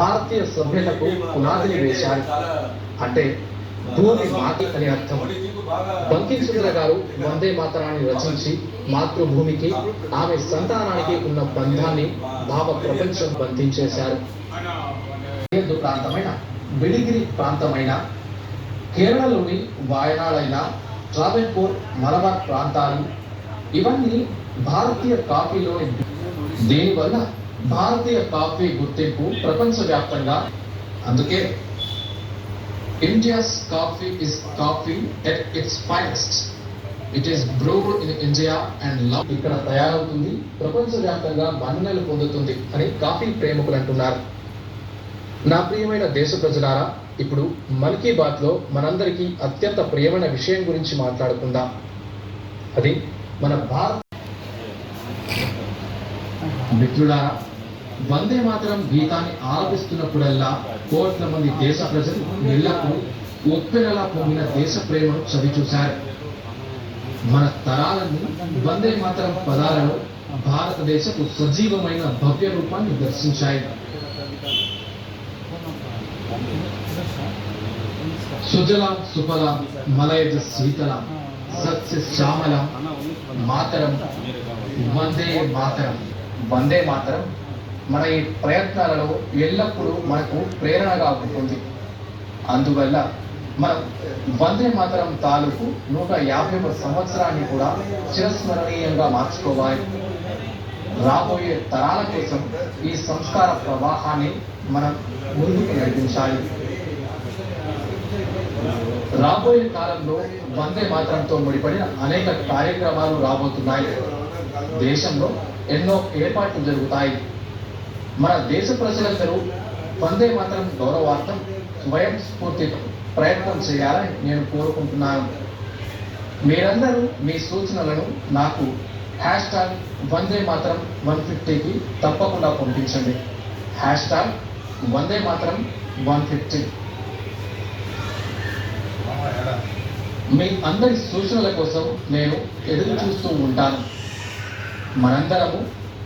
భారతీయ సభ్యతకు పునాదిని వేశారు. అంటే భూమి మాటి అని అర్థం. బంకిం చంద్ర గారు వందే మాతరాన్ని రచించి మాతృభూమికి ఆమె సంతానానికి ఉన్న బంధాన్ని భావ ప్రపంచం బంధించేశారు. ప్రాంతమైన బిడిగిరి ప్రాంతమైన కేరళలోని వాయనాడైన ట్రావెన్కోర్ మలబార్ ప్రాంతాలు ఇవన్నీ భారతీయ కాఫీలోని. దీనివల్ల భారతీయ కాఫీ గుర్తింపు ప్రపంచవ్యాప్తంగా. అందుకే India's coffee is coffee at its finest. It is brood in India and love. ఇక్కడ తయారవుతుంది, ప్రపంచవ్యాప్తంగా మన్ననలు పొందుతుంది అని కాఫీ ప్రేమికులు అంటున్నారు. నా ప్రియమైన దేశ ప్రజలారా, ఇప్పుడు మన్ కీ బాత్ లో మనందరికీ అత్యంత ప్రియమైన విషయం గురించి మాట్లాడుకుందాం. అది మన భారత. మిత్రులారా, వందే మాతరం గీతాన్ని ఆలపిస్తున్నప్పుడల్లా కోట్ల మంది దేశ ప్రజలు ఇళ్లకు ఉప్పెనలా పొందిన దేశ ప్రేమను చవి చూశారు. మన తరాలన్నీ వందే మాతరం పదాలలో భారతదేశపు సజీవమైన భవ్య రూపాన్ని దర్శించాయి. సుజలాం సుఫలాం మలయజ శీతలాం సస్య శ్యామలాం మాతరం వందే మాతరం. వందే మాతరం మన ఈ ప్రయత్నాలలో ఎల్లప్పుడూ మనకు ప్రేరణగా ఉంటుంది. అందువల్ల మనం వందే మాతరం తాలూకు 150వ సంవత్సరాన్ని కూడా చిరస్మరణీయంగా మార్చుకోవాలి. రాబోయే తరాల కోసం ఈ సంస్కార ప్రవాహాన్ని మనం ముందుకు నడిపించాలి. రాబోయే కాలంలో వందే మాతరంతో ముడిపడిన అనేక కార్యక్రమాలు రాబోతున్నాయి. దేశంలో ఎన్నో ఏర్పాట్లు జరుగుతాయి. మన దేశ ప్రజలందరూ వందే మాతరం గౌరవార్థం స్వయం స్ఫూర్తితో ప్రయత్నం చేయాలని నేను కోరుకుంటున్నాను. మీరందరూ మీ సూచనలను నాకు వందే మాతరం 150కి తప్పకుండా పంపించండి. వందే మాతరం 150. మీ అందరి సూచనల కోసం నేను ఎదురు చూస్తూ ఉంటాను. మనందరము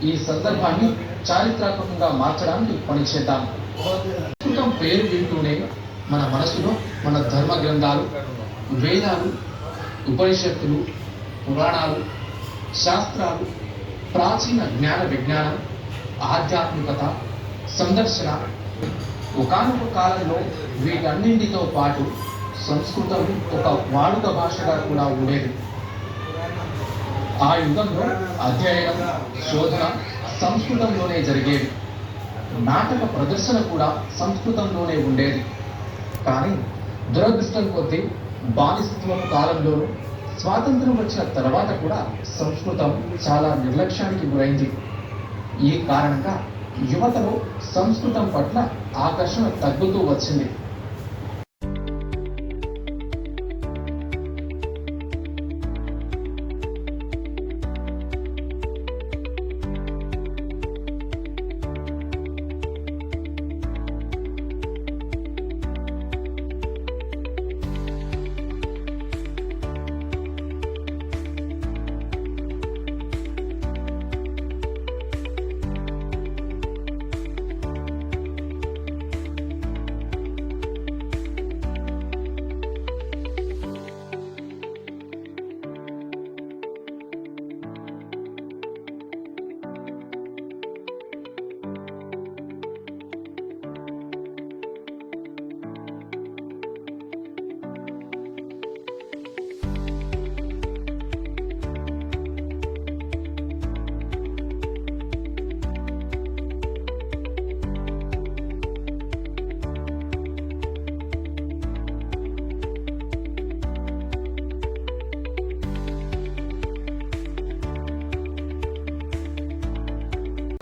ఈ సందర్భాన్ని చారిత్రాత్మకంగా మార్చడానికి పనిచేద్దాం. సంస్కృతం పేరు వింటూనే మన మనసులో మన ధర్మ గ్రంథాలు, వేదాలు, ఉపనిషత్తులు, పురాణాలు, శాస్త్రాలు, ప్రాచీన జ్ఞాన విజ్ఞానం, ఆధ్యాత్మికత, సందర్శన. ఒకానొక కాలంలో వీటన్నింటితో పాటు సంస్కృతం ఒక వాడుక భాషగా కూడా ఉండేది. ఆ యుగంలో అధ్యయనం, శోధన సంస్కృతంలోనే జరిగేది. నాటక ప్రదర్శన కూడా సంస్కృతంలోనే ఉండేది. కానీ దురదృష్టం కొద్దీ బానిసత్వం కాలంలోనూ స్వాతంత్రం వచ్చిన తర్వాత కూడా సంస్కృతం చాలా నిర్లక్ష్యానికి గురైంది. ఈ కారణంగా యువతలో సంస్కృతం పట్ల ఆకర్షణ తగ్గుతూ వచ్చింది.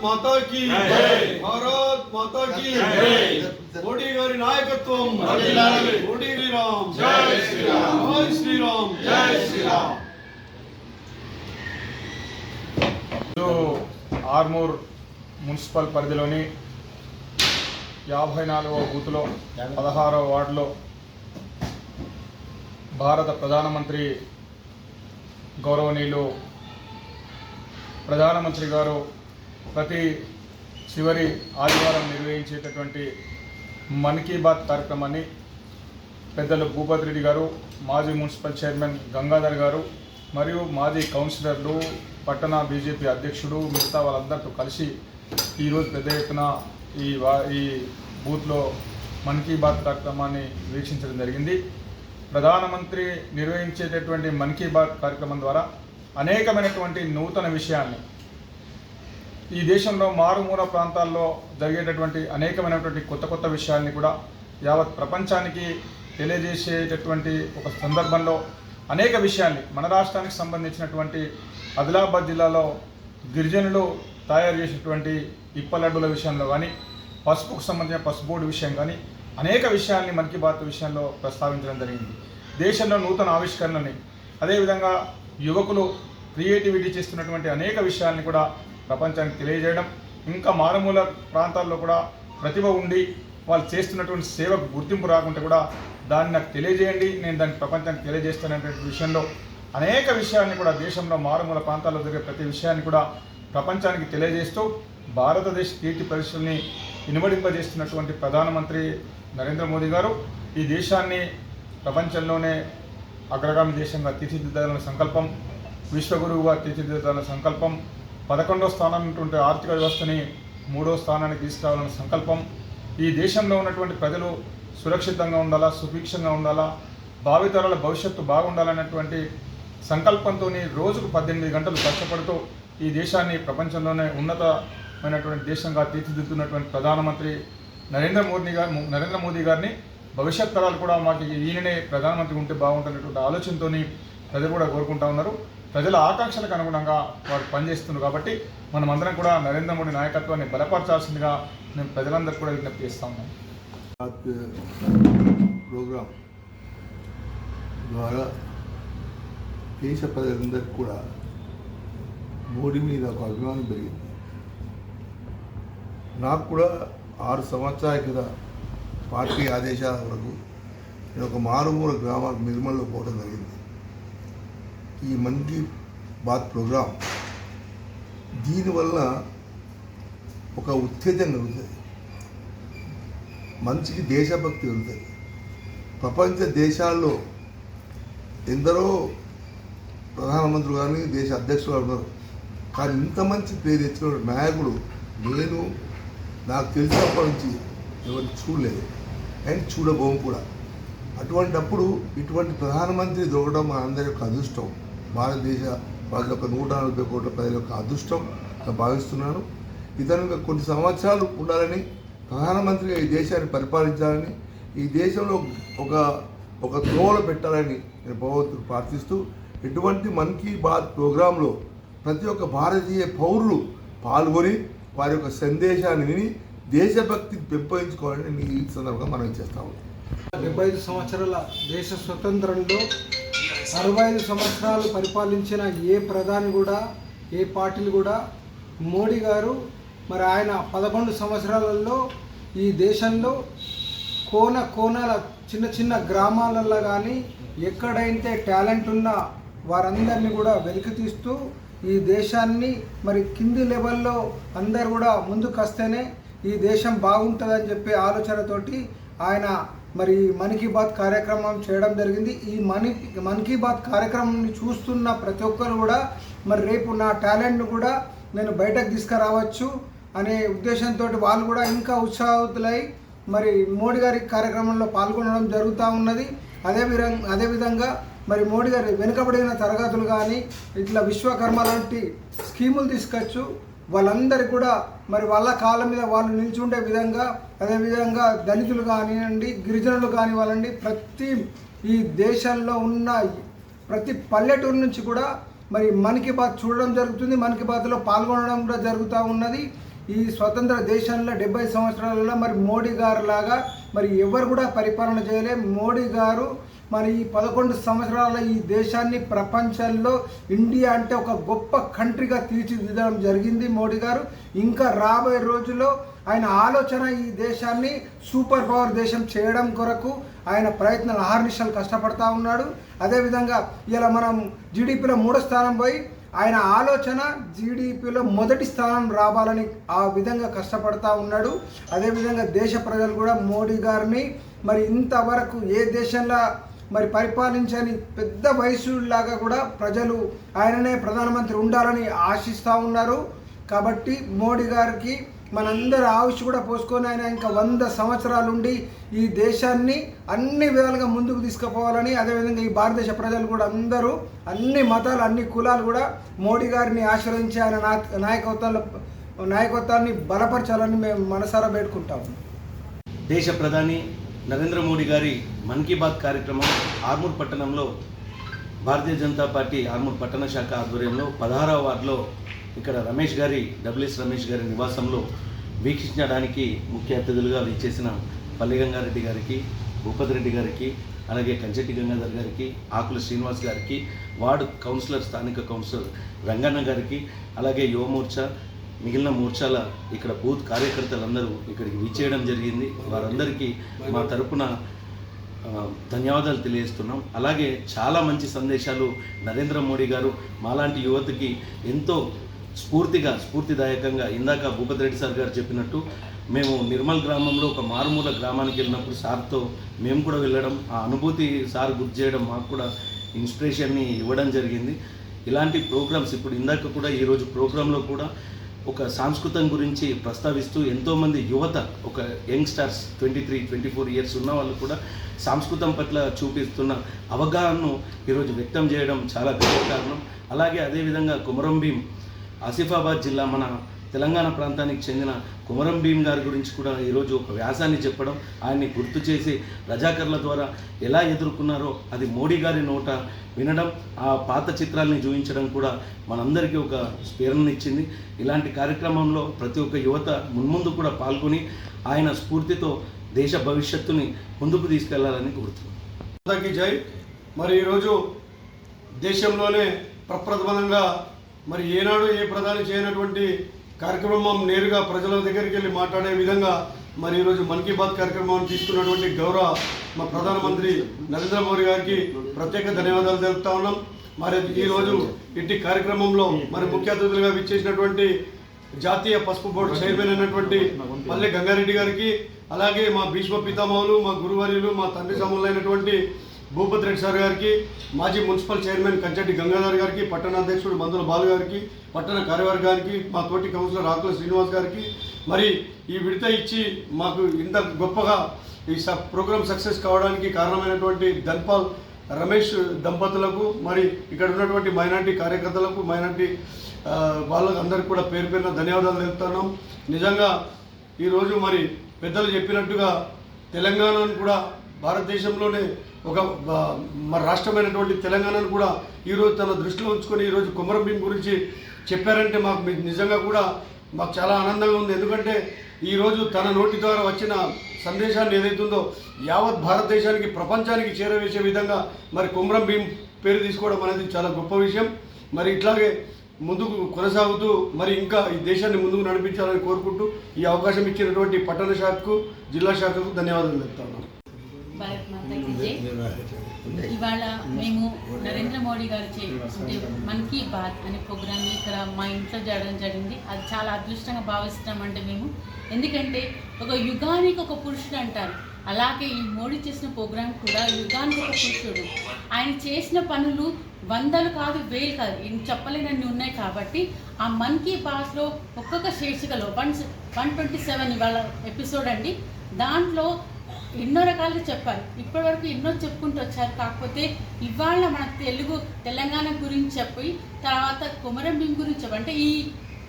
माता की जय, भारत माता की जय। मोदी गारी नायकत्वम मोदी राम, जय श्री राम, जय श्री राम, जय श्री राम। ఆర్మూర్ మున్సిపల్ పరిధిలోని 54వ బూత్లో 16వ వార్డులో భారత ప్రధానమంత్రి గౌరవనీయులు ప్రధానమంత్రి గారు ప్రతి చివరి ఆదివారం నిర్వహించేటటువంటి మన్ కీ బాత్ కార్యక్రమాన్ని పెద్దలు భూపతి రెడ్డి గారు, మాజీ మున్సిపల్ చైర్మన్ గంగాధర్ గారు మరియు మాజీ కౌన్సిలర్లు, పట్టణ బీజేపీ అధ్యక్షుడు మిగతా వాళ్ళందరితో కలిసి ఈరోజు పెద్ద ఎత్తున ఈ బూత్లో మన్ కీ బాత్ కార్యక్రమాన్ని వీక్షించడం జరిగింది. ప్రధానమంత్రి నిర్వహించేటటువంటి మన్ కీ బాత్ కార్యక్రమం ద్వారా అనేకమైనటువంటి నూతన విషయాన్ని, ఈ దేశంలో మారుమూల ప్రాంతాల్లో జరిగేటటువంటి అనేకమైనటువంటి కొత్త విషయాల్ని కూడా యావత్ ప్రపంచానికి తెలియజేసేటటువంటి ఒక సందర్భంలో అనేక విషయాల్ని, మన రాష్ట్రానికి సంబంధించినటువంటి ఆదిలాబాద్ జిల్లాలో గిరిజనులు తయారు చేసినటువంటి ఇప్పలడ్డుల విషయంలో కానీ, పసుపుకు సంబంధించిన పసుపు బోర్డు విషయం కానీ అనేక విషయాల్ని మన్ కీ బాత్ విషయంలో ప్రస్తావించడం జరిగింది. దేశంలో నూతన ఆవిష్కరణని, అదేవిధంగా యువకులు క్రియేటివిటీ చేస్తున్నటువంటి అనేక విషయాల్ని కూడా ప్రపంచానికి తెలియజేయడం, ఇంకా మారుమూల ప్రాంతాల్లో కూడా ప్రతిభ ఉండి వాళ్ళు చేస్తున్నటువంటి సేవకు గుర్తింపు రాకుంటే కూడా దాన్ని నాకు తెలియజేయండి, నేను దాన్ని ప్రపంచానికి తెలియజేస్తాననేటువంటి విషయంలో అనేక విషయాన్ని కూడా దేశంలో మారుమూల ప్రాంతాల్లో జరిగే ప్రతి విషయాన్ని కూడా ప్రపంచానికి తెలియజేస్తూ భారతదేశ కీర్తి ప్రతిష్టల్ని ఇనుమడింపజేస్తున్నటువంటి ప్రధానమంత్రి నరేంద్ర మోదీ గారు ఈ దేశాన్ని ప్రపంచంలోనే అగ్రగామి దేశంగా తీర్చిదిద్దాలన్న సంకల్పం, విశ్వగురువుగా తీర్చిదిద్దాలన్న సంకల్పం, 11వ స్థానం ఉన్నటువంటి ఆర్థిక వ్యవస్థని 3వ స్థానానికి తీసుకురావాలన్న సంకల్పం, ఈ దేశంలో ఉన్నటువంటి ప్రజలు సురక్షితంగా ఉండాలా, సుభిక్షంగా ఉండాలా, భావితరాల భవిష్యత్తు బాగుండాలన్నటువంటి సంకల్పంతో రోజుకు 18 గంటలు కష్టపడుతూ ఈ దేశాన్ని ప్రపంచంలోనే ఉన్నతమైనటువంటి దేశంగా తీర్చిదిద్దుతున్నటువంటి ప్రధానమంత్రి నరేంద్ర మోదీ గారిని భవిష్యత్ తరాలు కూడా మాకు ఈయననే ప్రధానమంత్రి ఉంటే బాగుంటున్నటువంటి ఆలోచనతో ప్రజలు కూడా కోరుకుంటా ఉన్నారు. ప్రజల ఆకాంక్షలకు అనుగుణంగా వారు పనిచేస్తున్నారు. కాబట్టి మనమందరం కూడా నరేంద్ర మోడీ నాయకత్వాన్ని బలపరచాల్సిందిగా నేను ప్రజలందరికీ కూడా విజ్ఞప్తి చేస్తా ఉన్నాను. ప్రోగ్రాం ద్వారా దేశ ప్రజలందరికీ కూడా మోడీ మీద ఒక అభిమానం పెరిగింది. నాకు కూడా 6 సంవత్సరాల క్రితం పార్టీ ఆదేశాల వరకు నేను ఒక మారుమూల గ్రామాలకు నిర్మల్లో పోవడం జరిగింది. ఈ మన్ కీ బాత్ ప్రోగ్రాం దీనివల్ల ఒక ఉత్తేజం కలుగుతుంది, మంచికి దేశభక్తి కలుగుతుంది. ప్రపంచ దేశాల్లో ఎందరో ప్రధానమంత్రులు కానీ దేశ అధ్యక్షులు ఉన్నారు, కానీ ఇంత మంచి పేరు తెచ్చిన నాయకుడు నేను నాకు తెలిసినప్పటి నుంచి ఎవరు చూడలేదు అండ్ చూడబోము కూడా. అటువంటప్పుడు ఇటువంటి ప్రధానమంత్రి దొరకడం మన అందరి యొక్క అదృష్టం, భారతదేశ వాళ్ళ యొక్క 140 కోట్ల ప్రజల యొక్క అదృష్టం భావిస్తున్నాను. ఇతను కొన్ని సంవత్సరాలు ఉండాలని, ప్రధానమంత్రిగా ఈ దేశాన్ని పరిపాలించాలని, ఈ దేశంలో ఒక త్రోవలో పెట్టాలని నేను భగవంతుడు ప్రార్థిస్తూ, ఇటువంటి మన్ కీ బాత్ ప్రోగ్రాంలో ప్రతి ఒక్క భారతీయ పౌరులు పాల్గొని వారి యొక్క సందేశాన్ని విని దేశభక్తి పెంపొందించుకోవాలని నేను ఈ సందర్భంగా మనం చేస్తాము. 75 సంవత్సరాల దేశ స్వతంత్రంలో 65 సంవత్సరాలు పరిపాలించిన ఏ ప్రధాని కూడా, ఏ పార్టీలు కూడా మోడీ గారు మరి ఆయన 11 సంవత్సరాలలో ఈ దేశంలో కోనాల చిన్న గ్రామాలలో కానీ ఎక్కడైతే టాలెంట్ ఉన్న వారందరినీ కూడా వెలికి తీస్తూ ఈ దేశాన్ని మరి కింది లెవెల్లో అందరు కూడా ముందుకు వస్తేనే ఈ దేశం బాగుంటుందని చెప్పే ఆలోచనతోటి ఆయన మరి మన్ కీ బాత్ కార్యక్రమం చేయడం జరిగింది. ఈ మన్ కీ బాత్ కార్యక్రమాన్ని చూస్తున్న ప్రతి ఒక్కరు కూడా మరి రేపు నా టాలెంట్ను కూడా నేను బయటకు తీసుకురావచ్చు అనే ఉద్దేశంతో వాళ్ళు కూడా ఇంకా ఉత్సాహితులై మరి మోడీ గారి కార్యక్రమంలో పాల్గొనడం జరుగుతూ ఉన్నది. అదేవిధంగా మరి మోడీ గారి వెనుకబడిన తరగతులు కానీ ఇట్లా విశ్వకర్మ లాంటి స్కీములు తీసుకొచ్చు వాళ్ళందరికీ కూడా మరి వాళ్ళ కాళ్ళ మీద వాళ్ళు నిల్చుండే విధంగా, అదేవిధంగా దళితులు కానివ్వండి, గిరిజనులు కానివ్వండి, ప్రతి ఈ దేశంలో ఉన్న ప్రతి పల్లెటూరు నుంచి కూడా మరి మన్ కీ బాత్ చూడడం జరుగుతుంది, మన్ కీ బాత్లో పాల్గొనడం కూడా జరుగుతూ ఉన్నది. ఈ స్వతంత్ర దేశంలో 70 సంవత్సరాలలో మరి మోడీ గారు లాగా మరి ఎవరు కూడా పరిపాలన చేయలే. మోడీ గారు మరి ఈ 11 సంవత్సరాల ఈ దేశాన్ని ప్రపంచంలో ఇండియా అంటే ఒక గొప్ప కంట్రీగా తీర్చిదిద్దడం జరిగింది మోడీ గారు. ఇంకా రాబోయే రోజుల్లో ఆయన ఆలోచన ఈ దేశాన్ని సూపర్ పవర్ దేశం చేయడం కొరకు ఆయన ప్రయత్నాలు అహర్నిశలు కష్టపడతా ఉన్నాడు. అదేవిధంగా ఇలా మనం జీడిపిలో 3వ స్థానం పోయి ఆయన ఆలోచన జీడిపిలో మొదటి స్థానం రావాలని ఆ విధంగా కష్టపడతా ఉన్నాడు. అదేవిధంగా దేశ ప్రజలు కూడా మోడీ గారిని మరి ఇంతవరకు ఏ దేశంలో మరి పరిపాలించని పెద్ద వయసులాగా కూడా ప్రజలు ఆయననే ప్రధానమంత్రి ఉండాలని ఆశిస్తూ ఉన్నారు. కాబట్టి మోడీ గారికి మనందరి ఆయుష్ కూడా పోసుకొని ఆయన ఇంకా 100 సంవత్సరాలు ఉండి ఈ దేశాన్ని అన్ని విధాలుగా ముందుకు తీసుకుపోవాలని, అదేవిధంగా ఈ భారతదేశ ప్రజలు కూడా అందరూ అన్ని మతాలు అన్ని కులాలు కూడా మోడీ గారిని ఆశ్రయించి ఆయన నాయకత్వాన్ని బలపరచాలని మేము మనసారా వేడుకుంటాము. దేశ ప్రధాని నరేంద్ర మోడీ గారి మన్ కీ బాత్ కార్యక్రమం ఆర్మూర్ పట్టణంలో భారతీయ జనతా పార్టీ ఆర్మూర్ పట్టణ శాఖ ఆధ్వర్యంలో 16వ వార్డులో ఇక్కడ డబ్ల్యూఎస్ రమేష్ గారి నివాసంలో వీక్షించడానికి ముఖ్య అతిథులుగా విచ్చేసిన పల్లి గంగారెడ్డి గారికి, భూపతి రెడ్డి గారికి, అలాగే కంచెట్టి గంగాధర్ గారికి, ఆకుల శ్రీనివాస్ గారికి, వార్డు కౌన్సిలర్ స్థానిక కౌన్సిలర్ రంగన్న గారికి, అలాగే యువ మోర్చా మిగిలిన మోర్చాల ఇక్కడ బూత్ కార్యకర్తలందరూ ఇక్కడికి విచ్చేయడం జరిగింది. వారందరికీ మా తరపున ధన్యవాదాలు తెలియజేస్తున్నాం. అలాగే చాలా మంచి సందేశాలు నరేంద్ర మోడీ గారు మాలాంటి యువతకి ఎంతో స్ఫూర్తిదాయకంగా, ఇందాక భూపతి రెడ్డి సార్ గారు చెప్పినట్టు మేము నిర్మల్ గ్రామంలో ఒక మారుమూల గ్రామానికి వెళ్ళినప్పుడు సార్తో మేము కూడా వెళ్ళడం, ఆ అనుభూతి సార్ గుర్తు చేయడం మాకు కూడా ఇన్స్పిరేషన్ని ఇవ్వడం జరిగింది. ఇలాంటి ప్రోగ్రామ్స్ ఇప్పుడు ఇందాక కూడా ఈరోజు ప్రోగ్రాంలో కూడా ఒక సంస్కృతం గురించి ప్రస్తావిస్తూ ఎంతోమంది యువత, ఒక యంగ్స్టర్స్ 23-24 ఇయర్స్ ఉన్న వాళ్ళు కూడా సంస్కృతం పట్ల చూపిస్తున్న అవగాహనను ఈరోజు వ్యక్తం చేయడం చాలా గొప్ప కారణం. అలాగే అదేవిధంగా కొమరం భీం ఆసిఫాబాద్ జిల్లా మన తెలంగాణ ప్రాంతానికి చెందిన కొమరం భీం గారి గురించి కూడా ఈరోజు ఒక వ్యాసాన్ని చెప్పడం, ఆయన్ని గుర్తు చేసి రజాకర్ల ద్వారా ఎలా ఎదుర్కొన్నారో అది మోడీ గారి నోట వినడం, ఆ పాత చిత్రాల్ని చూపించడం కూడా మనందరికీ ఒక స్ఫూర్తినిచ్చింది. ఇలాంటి కార్యక్రమంలో ప్రతి ఒక్క యువత మున్ముందు కూడా పాల్గొని ఆయన స్ఫూర్తితో దేశ భవిష్యత్తుని ముందుకు తీసుకెళ్లాలని కోరుతున్నాను. జై. మరి ఈరోజు దేశంలోనే ప్రప్రథమంగా మరి ఏనాడు ఏ ప్రధాని చేయనటువంటి కార్యక్రమం నేరుగా ప్రజల దగ్గరికి వెళ్ళి మాట్లాడే విధంగా మరి ఈరోజు మన్ కీ బాత్ కార్యక్రమాన్ని తీసుకున్నటువంటి గౌరవ మా ప్రధానమంత్రి నరేంద్ర మోడీ గారికి ప్రత్యేక ధన్యవాదాలు తెలుపుతా ఉన్నాం. మరి ఈరోజు ఇట్టి కార్యక్రమంలో మరి ముఖ్య అతిథులుగా విచ్చేసినటువంటి జాతీయ పసుపు బోర్డు చైర్మన్ అయినటువంటి పల్లి గంగారెడ్డి గారికి, అలాగే మా భీష్మ పితామహులు, మా గురువర్యులు, మా తండ్రి సమూలైనటువంటి భూపతి రెడ్డి సార్ గారికి, మాజీ మున్సిపల్ చైర్మన్ కంచెట్టి గంగాధర్ గారికి, పట్టణ అధ్యక్షుడు మందుల బాలు గారికి, పట్టణ కార్యవర్గానికి, మా తోటి కౌన్సిలర్ ఆకుల శ్రీనివాస్ గారికి, మరి ఈ విడత ఇచ్చి మాకు ఇంత గొప్పగా ఈ ప్రోగ్రామ్ సక్సెస్ కావడానికి కారణమైనటువంటి ధన్పాల్ రమేష్ దంపతులకు, మరి ఇక్కడ ఉన్నటువంటి మైనార్టీ కార్యకర్తలకు, మైనార్టీ వాళ్ళకు అందరికీ కూడా పేరు పేరున ధన్యవాదాలు తెలుపుతున్నాం. నిజంగా ఈరోజు మరి పెద్దలు చెప్పినట్టుగా తెలంగాణను కూడా భారతదేశంలోనే ఒక రాష్ట్రమైనటువంటి తెలంగాణను కూడా ఈరోజు తన దృష్టిలో ఉంచుకొని ఈరోజు కొమరం భీం గురించి చెప్పారంటే మాకు నిజంగా కూడా మాకు చాలా ఆనందంగా ఉంది. ఎందుకంటే ఈరోజు తన నోటి ద్వారా వచ్చిన సందేశాన్ని ఏదైతుందో యావత్ భారతదేశానికి, ప్రపంచానికి చేరవేసే విధంగా మరి కొమరం భీం పేరు తీసుకోవడం అనేది చాలా గొప్ప విషయం. మరి ఇట్లాగే ముందుకు కొనసాగుతూ మరి ఇంకా ఈ దేశాన్ని ముందుకు నడిపించాలని కోరుకుంటూ ఈ అవకాశం ఇచ్చినటువంటి పట్టణ శాఖకు, జిల్లా శాఖకు ధన్యవాదాలు చెప్తాను. భారత్ మాతాకి జై. ఇవాళ మేము నరేంద్ర మోడీ గారు అంటే మన్ కీ బాత్ అనే ప్రోగ్రామ్ని ఇక్కడ మా ఇంట్లో చేయడం జరిగింది. అది చాలా అదృష్టంగా భావిస్తున్నామంటే మేము, ఎందుకంటే ఒక యుగానికి ఒక పురుషుడు అంటారు, అలాగే ఈ మోడీ చేసిన ప్రోగ్రాం కూడా యుగానికి ఒక పురుషుడు. ఆయన చేసిన పనులు 100 కాదు 1000 కాదు, చెప్పలేనన్ని ఉన్నాయి. కాబట్టి ఆ మన్ కీ బాత్లో ఒక్కొక్క శీర్షికలో 127 ఇవాళ ఎపిసోడ్ అండి, దాంట్లో ఎన్నో రకాలుగా చెప్పారు. ఇప్పటివరకు ఎన్నో చెప్పుకుంటూ వచ్చారు. కాకపోతే ఇవాళ మన తెలంగాణ గురించి చెప్పి, తర్వాత కొమరం భీం గురించి చెప్పి, అంటే ఈ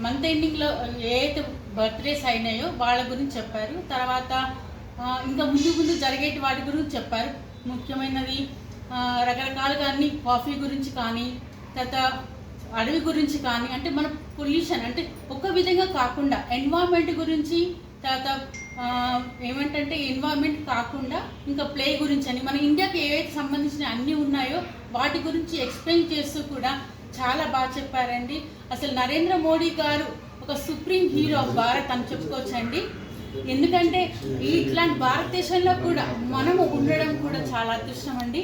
మంత్ ఎండింగ్లో ఏదైతే బర్త్డేస్ అయినాయో వాళ్ళ గురించి చెప్పారు. తర్వాత ఇంకా ముందు జరిగేటి వాటి గురించి చెప్పారు. ముఖ్యమైనది రకరకాలుగా అన్ని కాఫీ గురించి కానీ, తర్వాత అడవి గురించి కానీ, అంటే మన పొల్యూషన్ అంటే ఒక విధంగా కాకుండా ఎన్వైర్న్మెంట్ గురించి, తర్వాత ఏమంటే ఎన్వైర్న్మెంట్ కాకుండా ఇంకా ప్లే గురించి అని మన ఇండియాకి ఏవైతే సంబంధించిన అన్నీ ఉన్నాయో వాటి గురించి ఎక్స్ప్లెయిన్ చేస్తూ కూడా చాలా బాగా చెప్పారండి. అసలు నరేంద్ర మోడీ గారు ఒక సుప్రీం హీరో ఆఫ్ భారత్ అని చెప్పుకోవచ్చండి. ఎందుకంటే ఇట్లాంటి భారతదేశంలో కూడా మనము ఉండడం కూడా చాలా అదృష్టం అండి.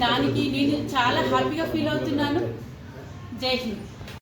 దానికి నేను చాలా హ్యాపీగా ఫీల్ అవుతున్నాను. జై హింద్.